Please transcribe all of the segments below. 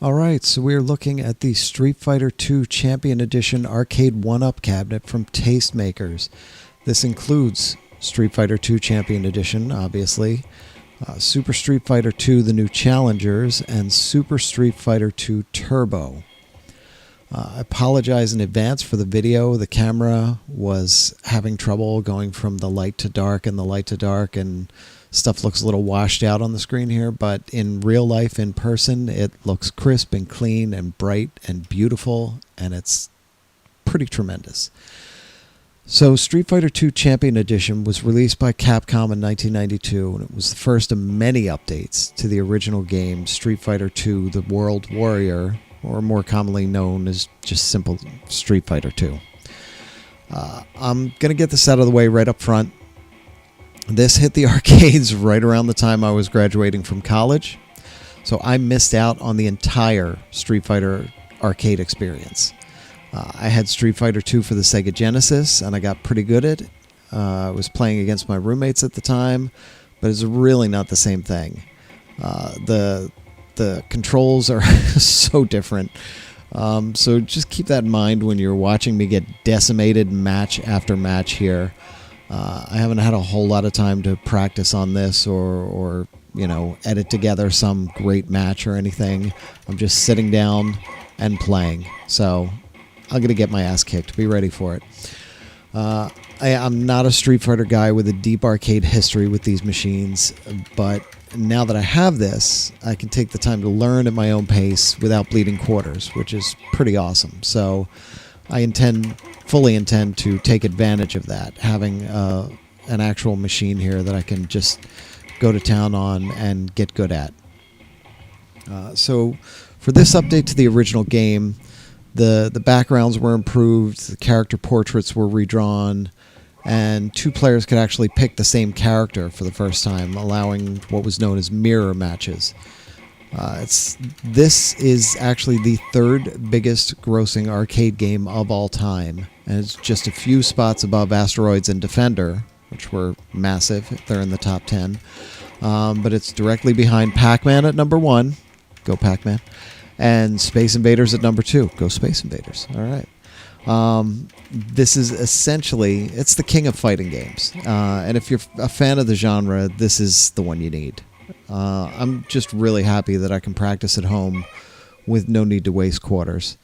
Alright, so we're looking at the Street Fighter II Champion Edition Arcade1Up cabinet from Tastemakers. This includes Street Fighter II Champion Edition, obviously, Super Street Fighter II The New Challengers, and Super Street Fighter II Turbo. I apologize in advance for the video. The camera was having trouble going from the light to dark and the light to dark, and stuff looks a little washed out on the screen here, but in real life, in person, it looks crisp and clean and bright and beautiful, and it's pretty tremendous. So Street Fighter II Champion Edition was released by Capcom in 1992, and it was the first of many updates to the original game, Street Fighter II The World Warrior, or more commonly known as just simple Street Fighter II. I'm going to get this out of the way right up front. This hit the arcades right around the time I was graduating from college, so I missed out on the entire Street Fighter arcade experience. I had Street Fighter II for the Sega Genesis, and I got pretty good at it. I was playing against my roommates at the time, but it's really not the same thing. The controls are so different. So just keep that in mind when you're watching me get decimated match after match here. I haven't had a whole lot of time to practice on this or edit together some great match or anything. I'm just sitting down and playing. So I'm going to get my ass kicked. Be ready for it. I'm not a Street Fighter guy with a deep arcade history with these machines, but now that I have this, I can take the time to learn at my own pace without bleeding quarters, which is pretty awesome. So I fully intend to take advantage of that, having an actual machine here that I can just go to town on and get good at. So for this update to the original game, the backgrounds were improved, the character portraits were redrawn, and two players could actually pick the same character for the first time, allowing what was known as mirror matches. This is actually the third biggest grossing arcade game of all time, and it's just a few spots above Asteroids and Defender, which were massive. They're in the top 10. But it's directly behind Pac-Man at number 1. Go Pac-Man. And Space Invaders at number 2. Go Space Invaders. All right. This is essentially, it's the king of fighting games. And if you're a fan of the genre, this is the one you need. I'm just really happy that I can practice at home with no need to waste quarters.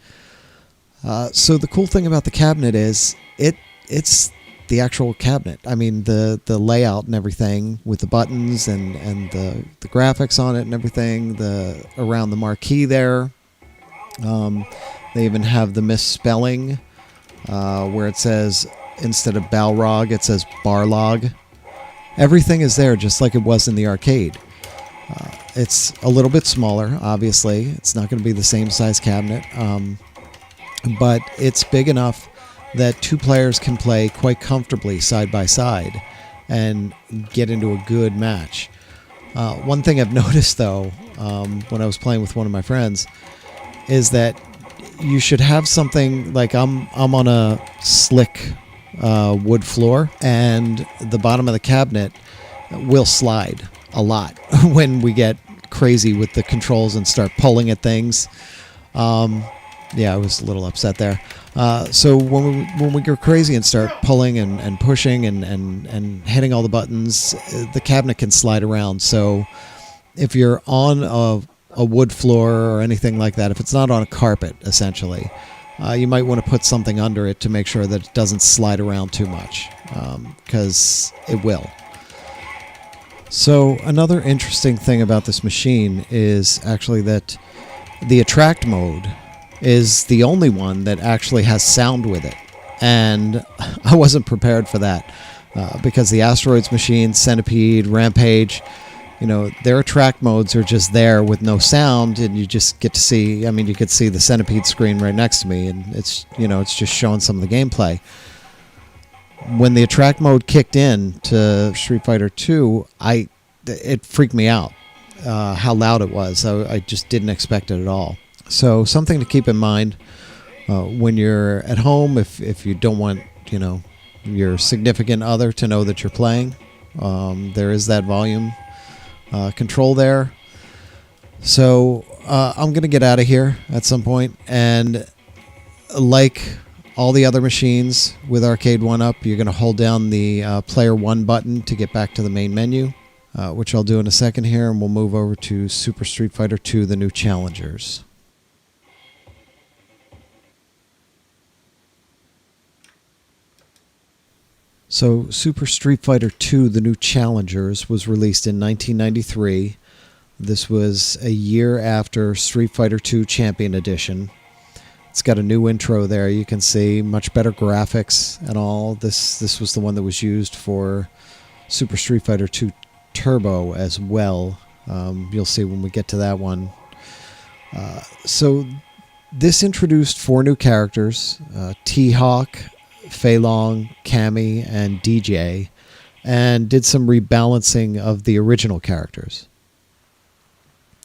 So the cool thing about the cabinet is it's the actual cabinet. I mean, the layout and everything with the buttons and the graphics on it and everything, around the marquee there. They even have the misspelling where it says, instead of Balrog, it says Barlog. Everything is there just like it was in the arcade. It's a little bit smaller, obviously. It's not going to be the same size cabinet, but it's big enough that two players can play quite comfortably side by side and get into a good match. One thing I've noticed, though, when I was playing with one of my friends, is that you should have something like I'm on a slick wood floor, and the bottom of the cabinet will slide a lot when we get crazy with the controls and start pulling at things. Yeah, I was a little upset there. So when we go crazy and start pulling and pushing and hitting all the buttons, the cabinet can slide around. So if you're on a wood floor or anything like that, if it's not on a carpet, essentially, you might want to put something under it to make sure that it doesn't slide around too much, because it will. So another interesting thing about this machine is actually that the attract mode is the only one that actually has sound with it. And I wasn't prepared for that, because the Asteroids machine, Centipede, Rampage, their attract modes are just there with no sound, and you just get to see, you could see the Centipede screen right next to me, and it's just showing some of the gameplay. When the attract mode kicked in to Street Fighter II, it freaked me out, how loud it was. I just didn't expect it at all. So something to keep in mind when you're at home, if you don't want, your significant other to know that you're playing. There is that volume control there. So I'm going to get out of here at some point, and like all the other machines with Arcade1Up, you're going to hold down the Player 1 button to get back to the main menu, which I'll do in a second here, and we'll move over to Super Street Fighter 2, the new challengers. So Super Street Fighter 2, the new challengers, was released in 1993. This was a year after Street Fighter 2 Champion Edition. It's got a new intro there. You can see much better graphics and all. This was the one that was used for Super Street Fighter 2 Turbo as well. You'll see when we get to that one. So this introduced 4 new characters, T-Hawk, Fei Long, Cammy, and DJ, and did some rebalancing of the original characters.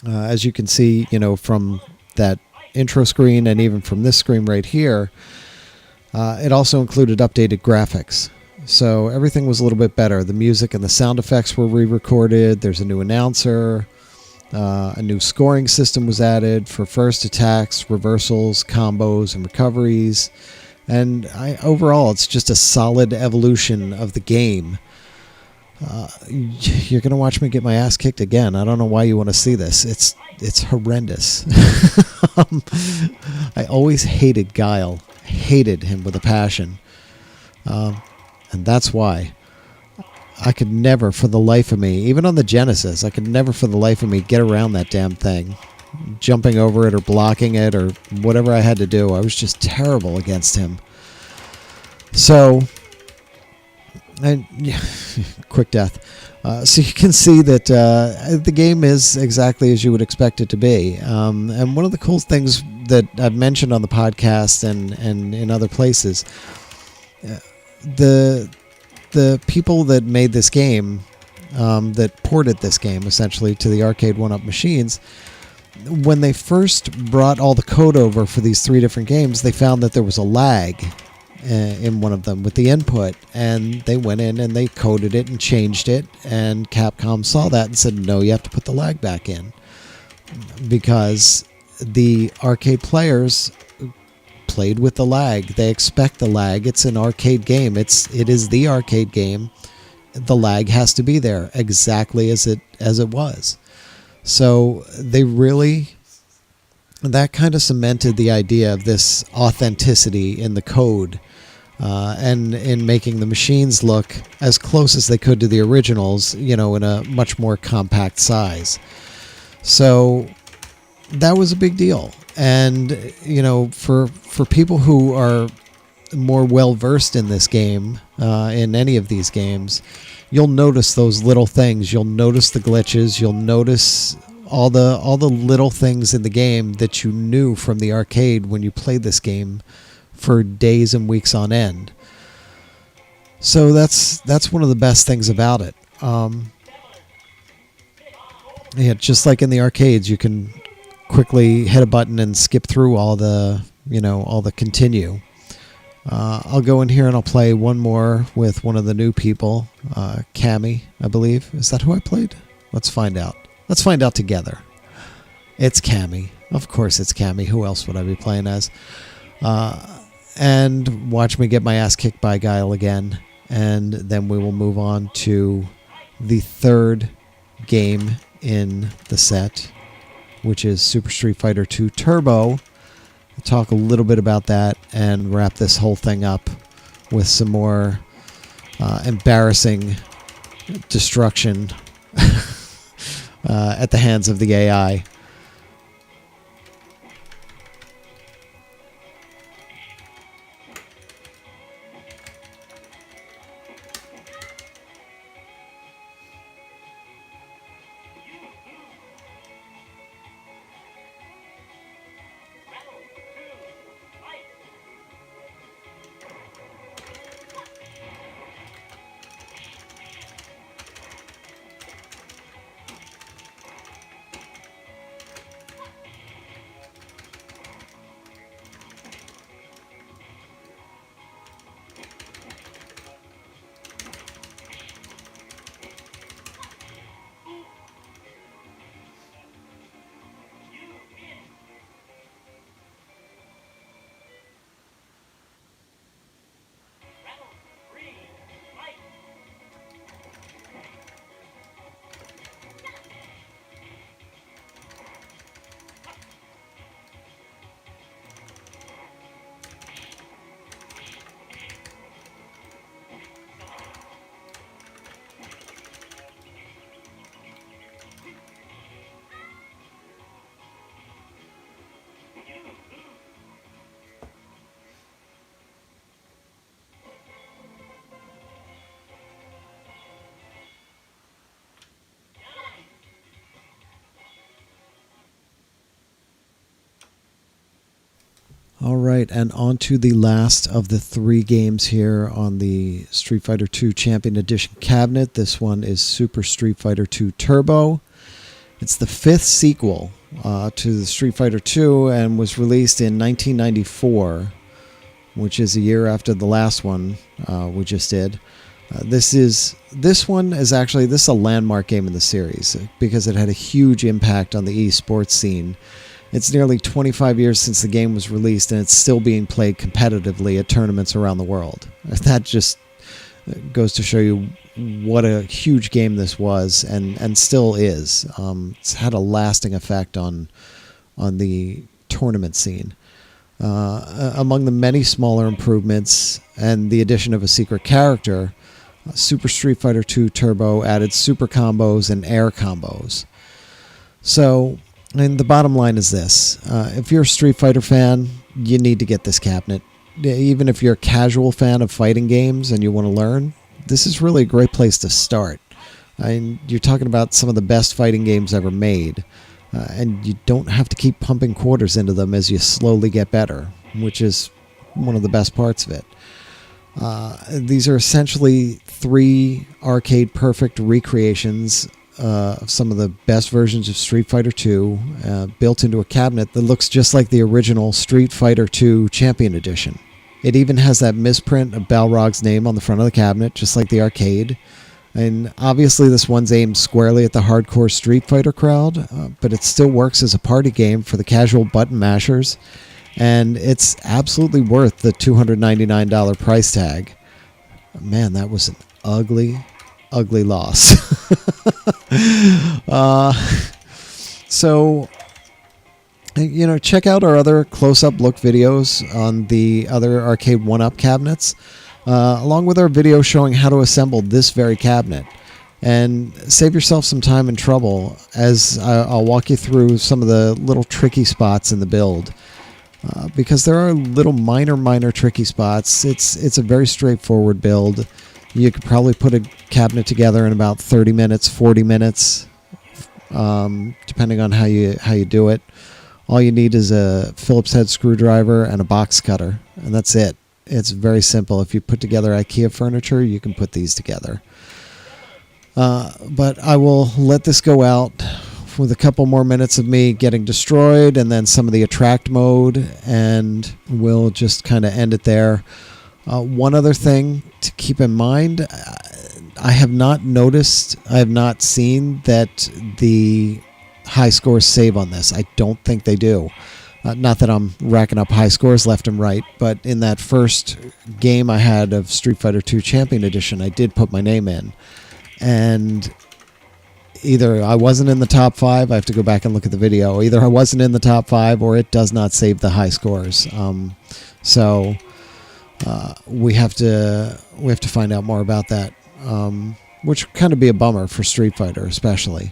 As you can see, from that intro screen and even from this screen right here, it also included updated graphics. So everything was a little bit better. The music and the sound effects were re-recorded. There's a new announcer. A new scoring system was added for first attacks, reversals, combos, and recoveries. And overall, it's just a solid evolution of the game. You're going to watch me get my ass kicked again. I don't know why you want to see this. It's horrendous. I always hated Guile. Hated him with a passion. And that's why. I could never, for the life of me, even on the Genesis, I could never for the life of me get around that damn thing. Jumping over it or blocking it or whatever I had to do. I was just terrible against him. So, and yeah, quick death. So you can see that the game is exactly as you would expect it to be. And one of the cool things that I've mentioned on the podcast and in other places, the people that made this game, that ported this game essentially to the Arcade1Up machines, when they first brought all the code over for these 3 different games, they found that there was a lag in one of them with the input, and they went in and they coded it and changed it, and Capcom saw that and said, no, you have to put the lag back in, because the arcade players played with the lag. They expect the lag. It's an arcade game. It is the arcade game. The lag has to be there exactly as it was. So they really, that kind of cemented the idea of this authenticity in the code, and in making the machines look as close as they could to the originals, in a much more compact size. So that was a big deal. And, for people who are more well-versed in this game, in any of these games, you'll notice those little things. You'll notice the glitches. You'll notice all the little things in the game that you knew from the arcade when you played this game for days and weeks on end. So that's one of the best things about it. Yeah, just like in the arcades, you can quickly hit a button and skip through all the continue. I'll go in here and I'll play one more with one of the new people, Cammy, I believe. Is that who I played? Let's find out. Let's find out together. It's Cammy. Of course it's Cammy. Who else would I be playing as? And watch me get my ass kicked by Guile again. And then we will move on to the 3rd game in the set, which is Super Street Fighter 2 Turbo. We'll talk a little bit about that and wrap this whole thing up with some more embarrassing destruction at the hands of the AI. All right, and on to the last of the 3 games here on the Street Fighter II Champion Edition cabinet. This one is Super Street Fighter II Turbo. It's the 5th sequel to the Street Fighter II and was released in 1994, which is a year after the last one we just did. This is a landmark game in the series because it had a huge impact on the esports scene. It's nearly 25 years since the game was released, and it's still being played competitively at tournaments around the world. That just goes to show you what a huge game this was, and still is. It's had a lasting effect on the tournament scene. Among the many smaller improvements and the addition of a secret character, Super Street Fighter II Turbo added super combos and air combos. So, and the bottom line is this. If you're a Street Fighter fan, you need to get this cabinet. Even if you're a casual fan of fighting games and you want to learn, this is really a great place to start. You're talking about some of the best fighting games ever made, and you don't have to keep pumping quarters into them as you slowly get better, which is one of the best parts of it. These are essentially 3 arcade-perfect recreations of some of the best versions of Street Fighter II built into a cabinet that looks just like the original Street Fighter II Champion Edition. It even has that misprint of Balrog's name on the front of the cabinet, just like the arcade. And obviously this one's aimed squarely at the hardcore Street Fighter crowd, but it still works as a party game for the casual button mashers, and it's absolutely worth the $299 price tag. Man, that was an ugly loss. So, check out our other close-up look videos on the other Arcade1Up cabinets, along with our video showing how to assemble this very cabinet. And save yourself some time and trouble as I'll walk you through some of the little tricky spots in the build. Because there are little minor tricky spots. It's a very straightforward build. You could probably put a cabinet together in about 30 minutes, 40 minutes, depending on how you do it. All you need is a Phillips head screwdriver and a box cutter, and that's it. It's very simple. If you put together IKEA furniture, you can put these together. But I will let this go out with a couple more minutes of me getting destroyed and then some of the attract mode, and we'll just kind of end it there. One other thing to keep in mind, I have not seen that the high scores save on this. I don't think they do. Not that I'm racking up high scores left and right, but in that first game I had of Street Fighter II Champion Edition, I did put my name in. And either I wasn't in the top 5, I have to go back and look at the video, either I wasn't in the top 5 or it does not save the high scores. So we have to find out more about that, which kind of be a bummer for Street Fighter especially.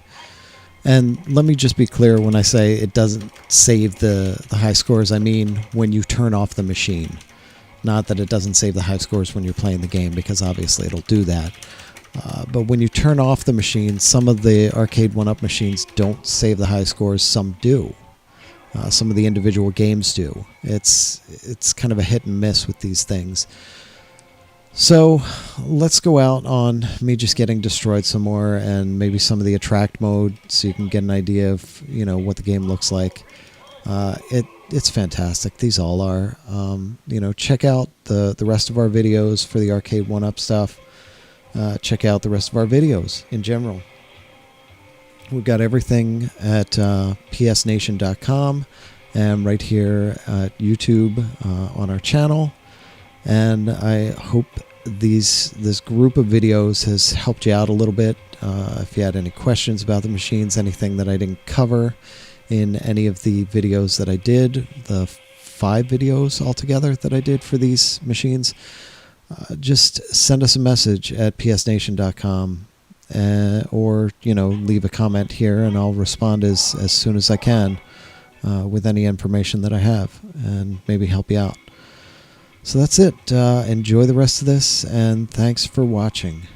And let me just be clear, when I say it doesn't save the high scores, I mean when you turn off the machine. Not that it doesn't save the high scores when you're playing the game, because obviously it'll do that. But when you turn off the machine, some of the Arcade1Up machines don't save the high scores, some do. Some of the individual games do. It's kind of a hit and miss with these things. So let's go out on me just getting destroyed some more, and maybe some of the attract mode, so you can get an idea of what the game looks like. It's fantastic. These all are. Check out the rest of our videos for the Arcade1Up stuff. Check out the rest of our videos in general. We've got everything at psnation.com and right here at YouTube on our channel. And I hope this group of videos has helped you out a little bit. If you had any questions about the machines, anything that I didn't cover in any of the videos that I did, the 5 videos altogether that I did for these machines, just send us a message at psnation.com or leave a comment here, and I'll respond as soon as I can with any information that I have and maybe help you out. So that's it. Enjoy the rest of this, and thanks for watching.